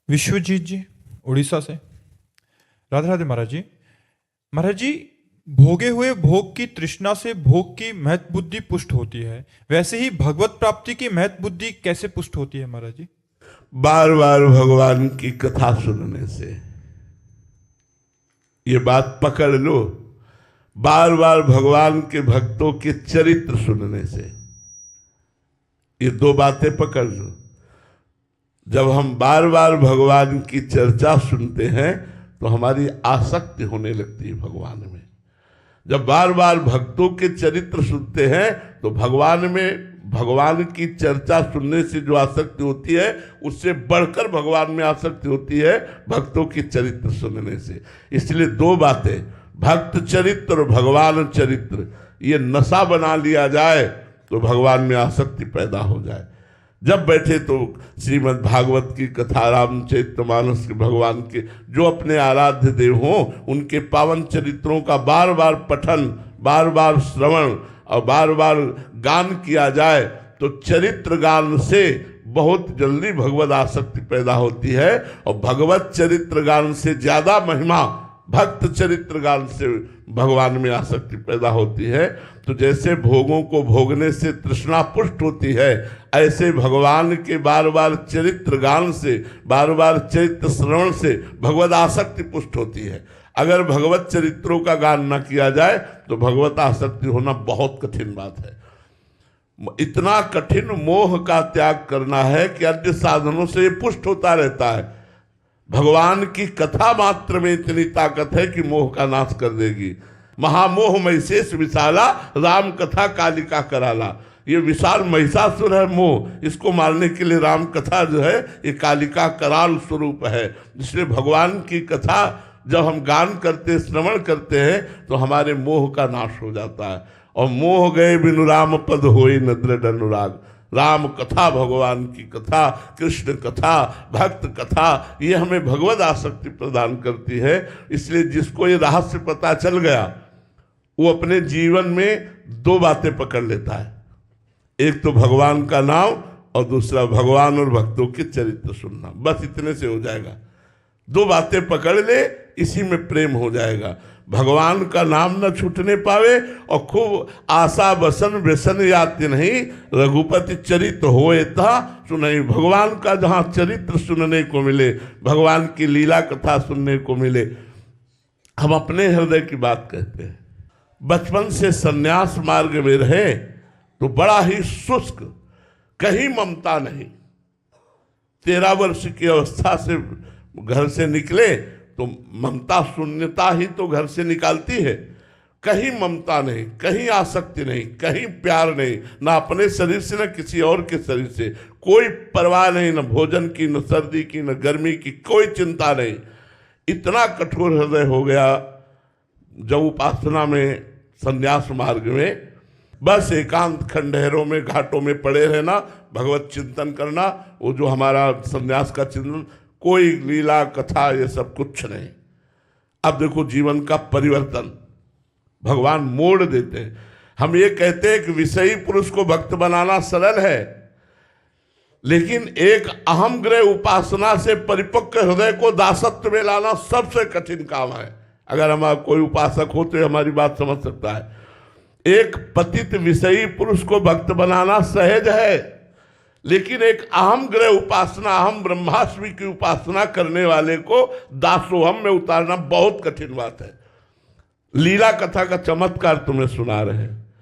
विश्वजीत जी उड़ीसा से। राधे राधे महाराज जी। महाराज जी, भोगे हुए भोग की तृष्णा से भोग की महत बुद्धि पुष्ट होती है, वैसे ही भगवत प्राप्ति की महत बुद्धि कैसे पुष्ट होती है महाराज जी? बार बार भगवान की कथा सुनने से। ये बात पकड़ लो, बार बार भगवान के भक्तों के चरित्र सुनने से। ये दो बातें पकड़ लो। जब हम बार बार भगवान की चर्चा सुनते हैं तो हमारी आसक्ति होने लगती है भगवान में। जब बार बार भक्तों के चरित्र सुनते हैं तो भगवान की चर्चा सुनने से जो आसक्ति होती है उससे बढ़कर भगवान में आसक्ति होती है भक्तों की चरित्र सुनने से। इसलिए दो बातें, भक्त चरित्र और भगवान चरित्र, ये नशा बना लिया जाए तो भगवान में आसक्ति पैदा हो जाए। जब बैठे तो श्रीमद् भागवत की कथा, रामचरितमानस के भगवान के जो अपने आराध्य देव हों उनके पावन चरित्रों का बार बार पठन, बार बार श्रवण और बार बार गान किया जाए तो चरित्र गान से बहुत जल्दी भगवत आसक्ति पैदा होती है। और भगवत चरित्र गान से ज्यादा महिमा भक्त चरित्र गान से भगवान में आसक्ति पैदा होती है। तो जैसे भोगों को भोगने से तृष्णा पुष्ट होती है, ऐसे भगवान के बार बार चरित्र गान से, बार बार चरित्र श्रवण से भगवत आसक्ति पुष्ट होती है। अगर भगवत चरित्रों का गान न किया जाए तो भगवत आसक्ति होना बहुत कठिन बात है। इतना कठिन मोह का त्याग करना है कि अन्य साधनों से ये पुष्ट होता रहता है। भगवान की कथा मात्र में इतनी ताकत है कि मोह का नाश कर देगी। महामोह महिषेष विशाला, राम कथा कालिका कराला। ये विशाल महिषासुर है मोह, इसको मारने के लिए राम कथा जो है ये कालिका कराल स्वरूप है। इसलिए भगवान की कथा जब हम गान करते, श्रवण करते हैं तो हमारे मोह का नाश हो जाता है। और मोह गए बिनु राम पद होई न दृढ़ अनुराग। राम कथा, भगवान की कथा, कृष्ण कथा, भक्त कथा, ये हमें भगवत आसक्ति प्रदान करती है। इसलिए जिसको ये रहस्य पता चल गया वो अपने जीवन में दो बातें पकड़ लेता है, एक तो भगवान का नाम और दूसरा भगवान और भक्तों के चरित्र सुनना। बस इतने से हो जाएगा। दो बातें पकड़ ले, इसी में प्रेम हो जाएगा। भगवान का नाम न छूटने पावे और खूब आशा बसन व्यसन याति नहीं, रघुपति चरित्र होए ता सुनई। भगवान का जहाँ चरित्र सुनने को मिले, भगवान की लीला कथा सुनने को मिले। हम अपने हृदय की बात कहते हैं। बचपन से सन्यास मार्ग में रहे तो बड़ा ही शुष्क, कहीं ममता नहीं। 13 वर्ष की अवस्था से घर से निकले तो ममता शून्यता ही तो घर से निकालती है। कहीं ममता नहीं, कहीं आसक्ति नहीं, कहीं प्यार नहीं, ना अपने शरीर से न किसी और के शरीर से। कोई परवाह नहीं, न भोजन की, न सर्दी की, न गर्मी की, कोई चिंता नहीं। इतना कठोर हृदय हो गया जब उपासना में, संन्यास मार्ग में बस एकांत खंडहरों में, घाटों में पड़े रहना, भगवत चिंतन करना। वो जो हमारा संन्यास का चिंतन, कोई लीला कथा ये सब कुछ नहीं। अब देखो जीवन का परिवर्तन भगवान मोड़ देते हैं। हम ये कहते हैं कि विषयी पुरुष को भक्त बनाना सरल है, लेकिन एक अहम ग्रह उपासना से परिपक्व हृदय को दासत्व में लाना सबसे कठिन काम है। अगर हमारा कोई उपासक हो तो हमारी बात समझ सकता है। एक पतित विषयी पुरुष को भक्त बनाना सहज है, लेकिन एक अहम ग्रह उपासना, अहम ब्रह्मास्मि की उपासना करने वाले को दासोहम में उतारना बहुत कठिन बात है। लीला कथा का चमत्कार तुम्हें सुना रहे हैं।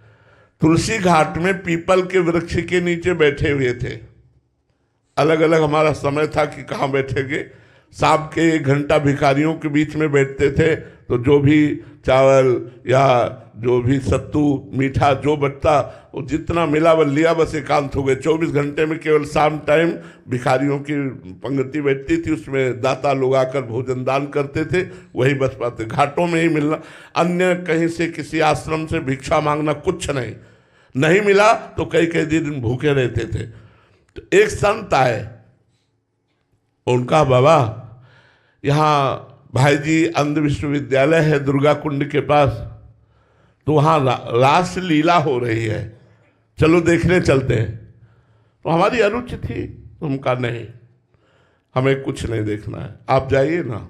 तुलसी घाट में पीपल के वृक्ष के नीचे बैठे हुए थे। अलग अलग हमारा समय था कि कहाँ बैठेंगे। शाम के 1 घंटा भिखारियों के बीच में बैठते थे, तो जो भी चावल या जो भी सत्तू मीठा जो बचता वो जितना मिला वो लिया, बस एकांत हो गए। 24 घंटे में केवल शाम टाइम भिखारियों की पंक्ति बैठती थी, उसमें दाता लोग आकर भोजन दान करते थे, वही बच पाते। घाटों में ही मिलना, अन्य कहीं से किसी आश्रम से भिक्षा मांगना कुछ नहीं। नहीं मिला तो कई कई दिन भूखे रहते थे। तो एक संत आए, उनका बाबा यहाँ भाई जी अंध विश्वविद्यालय है दुर्गा कुंड के पास, तो वहाँ रास लीला हो रही है, चलो देखने चलते हैं। तो हमारी अरुचि थी, तो हम कहा नहीं। हमें कुछ नहीं देखना है, आप जाइए ना,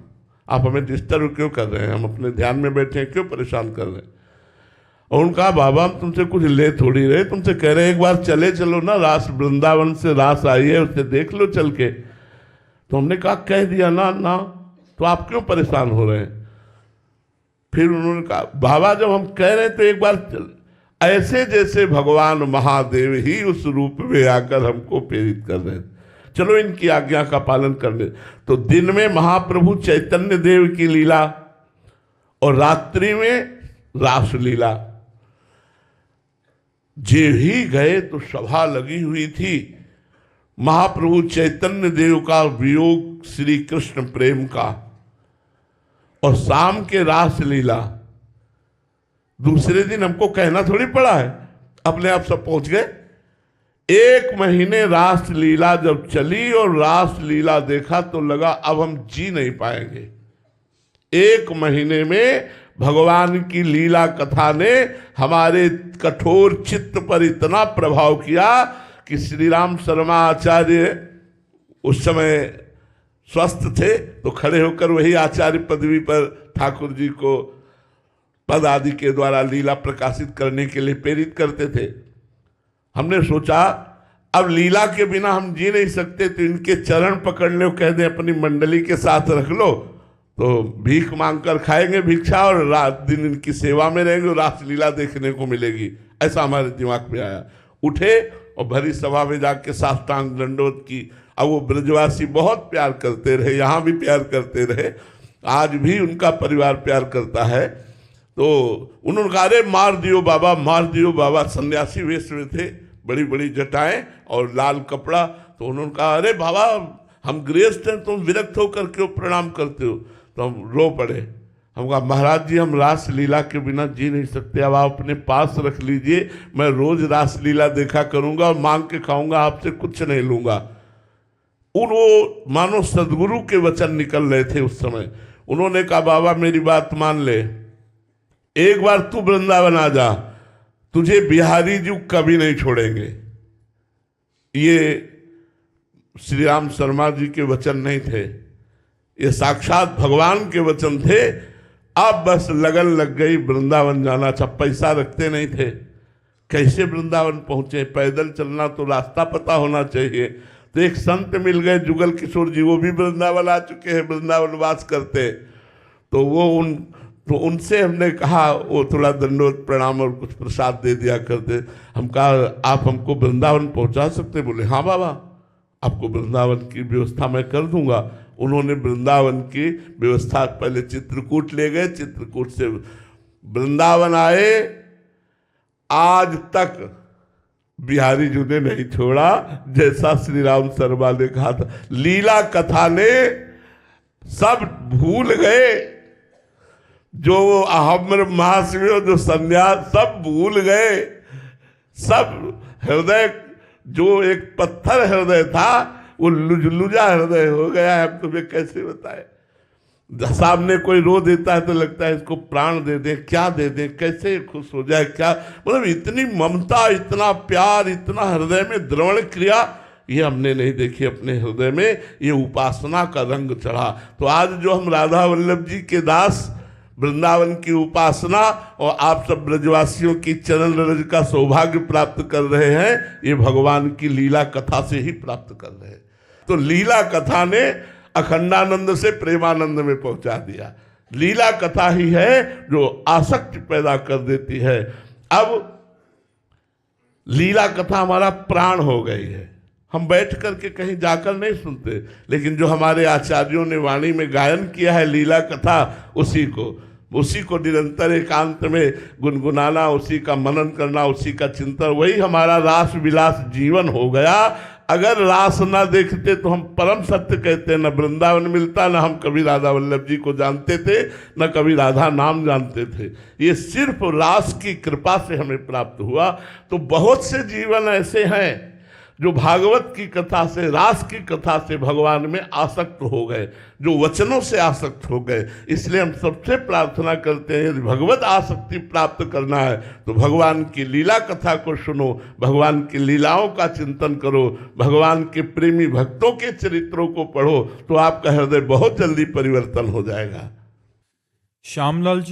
आप हमें डिस्टर्ब क्यों कर रहे हैं, हम अपने ध्यान में बैठे हैं, क्यों परेशान कर रहे हैं। और उनका बाबा हम तुमसे कुछ ले थोड़ी रहे, तुमसे कह रहे हैं एक बार चले चलो ना, रास वृंदावन से रास आई है, उससे देख लो चल के। तो हमने कहा कह दिया ना ना, तो आप क्यों परेशान हो रहे हैं। फिर उन्होंने कहा बाबा जब हम कह रहे हैं तो एक बार चल, ऐसे जैसे भगवान महादेव ही उस रूप में आकर हमको प्रेरित कर रहे हैं, चलो इनकी आज्ञा का पालन करने। तो दिन में महाप्रभु चैतन्य देव की लीला और रात्रि में रास लीला। जे ही गए तो सभा लगी हुई थी। महाप्रभु चैतन्य देव का वियोग श्री कृष्ण प्रेम का, और शाम के रास लीला। दूसरे दिन हमको कहना थोड़ी पड़ा है, अपने आप सब पहुंच गए। 1 महीने रास लीला जब चली और रास लीला देखा तो लगा अब हम जी नहीं पाएंगे। 1 महीने में भगवान की लीला कथा ने हमारे कठोर चित्त पर इतना प्रभाव किया कि श्री राम शर्मा आचार्य उस समय स्वस्थ थे, तो खड़े होकर वही आचार्य पदवी पर ठाकुर जी को पद आदि के द्वारा लीला प्रकाशित करने के लिए प्रेरित करते थे। हमने सोचा अब लीला के बिना हम जी नहीं सकते, तो इनके चरण पकड़ लो, कह दे अपनी मंडली के साथ रख लो, तो भीख मांगकर खाएंगे भिक्षा और रात दिन इनकी सेवा में रहेंगे, रास लीला देखने को मिलेगी। ऐसा हमारे दिमाग में आया। उठे और भरी सभा में जाके साष्टांग दंडोत की। अब वो ब्रजवासी बहुत प्यार करते रहे, यहाँ भी प्यार करते रहे, आज भी उनका परिवार प्यार करता है। तो उन्होंने कहा अरे मार दियो बाबा, मार दियो बाबा। सन्यासी वेश में थे, बड़ी बड़ी जटाएं और लाल कपड़ा। तो उन्होंने कहा अरे बाबा हम गृहस्थ हैं, तुम विरक्त होकर क्यों प्रणाम करते हो। तो हम रो पड़े। हम कहा महाराज जी हम रास लीला के बिना जी नहीं सकते, अब आप अपने पास रख लीजिए, मैं रोज रास लीला देखा करूंगा और मांग के खाऊंगा, आपसे कुछ नहीं लूंगा। वो मानो सदगुरु के वचन निकल रहे थे उस समय। उन्होंने कहा बाबा मेरी बात मान ले, एक बार तू वृंदावन आ जा, तुझे बिहारी जी कभी नहीं छोड़ेंगे। ये श्री राम शर्मा जी के वचन नहीं थे, ये साक्षात भगवान के वचन थे। अब बस लगन लग गई वृंदावन जाना। अच्छा पैसा रखते नहीं थे, कैसे वृंदावन पहुंचे, पैदल चलना तो रास्ता पता होना चाहिए। तो एक संत मिल गए जुगल किशोर जी, वो भी वृंदावन आ चुके हैं, वृंदावन वास करते। तो वो उनसे हमने कहा, वो थोड़ा दंडोत प्रणाम और कुछ प्रसाद दे दिया करते। हम कहा आप हमको वृंदावन पहुंचा सकते। बोले हाँ बाबा आपको वृंदावन की व्यवस्था मैं कर दूंगा। उन्होंने वृंदावन की व्यवस्था, पहले चित्रकूट ले गए, चित्रकूट से वृंदावन आए। आज तक बिहारी जी ने नहीं छोड़ा, जैसा श्री राम शर्मा ने कहा था। लीला कथा ने सब भूल गए, जो अहम महाशिव जो संन्यास सब भूल गए। सब हृदय जो एक पत्थर हृदय था वो लुजा हृदय हो गया है। हम तुम्हें कैसे बताएं, सामने कोई रो देता है तो लगता है इसको प्राण दे दें, क्या दे दें, कैसे खुश हो जाए, क्या मतलब इतनी ममता, इतना प्यार, इतना हृदय में द्रवण क्रिया, ये हमने नहीं देखी अपने हृदय में। ये उपासना का रंग चढ़ा। तो आज जो हम राधा वल्लभ जी के दास, वृंदावन की उपासना और आप सब ब्रजवासियों की चरण रज का सौभाग्य प्राप्त कर रहे हैं, ये भगवान की लीला कथा से ही प्राप्त कर रहे हैं। तो लीला कथा ने अखंडानंद से प्रेमानंद में पहुंचा दिया। लीला कथा ही है जो आसक्ति पैदा कर देती है। अब लीला कथा हमारा प्राण हो गई है। हम बैठ करके कहीं जाकर नहीं सुनते, लेकिन जो हमारे आचार्यों ने वाणी में गायन किया है लीला कथा, उसी को निरंतर एकांत में गुनगुनाना, उसी का मनन करना, उसी का चिंतन, वही हमारा रास विलास जीवन हो गया। अगर रास ना देखते तो हम परम सत्य कहते, न वृंदावन मिलता, न हम कभी राधा वल्लभ जी को जानते थे, न कभी राधा नाम जानते थे। ये सिर्फ रास की कृपा से हमें प्राप्त हुआ। तो बहुत से जीवन ऐसे हैं जो भागवत की कथा से, रास की कथा से भगवान में आसक्त हो गए, जो वचनों से आसक्त हो गए। इसलिए हम सबसे प्रार्थना करते हैं, यदि भगवत आसक्ति प्राप्त करना है तो भगवान की लीला कथा को सुनो, भगवान की लीलाओं का चिंतन करो, भगवान के प्रेमी भक्तों के चरित्रों को पढ़ो, तो आपका हृदय बहुत जल्दी परिवर्तन हो जाएगा। श्यामलाल जी।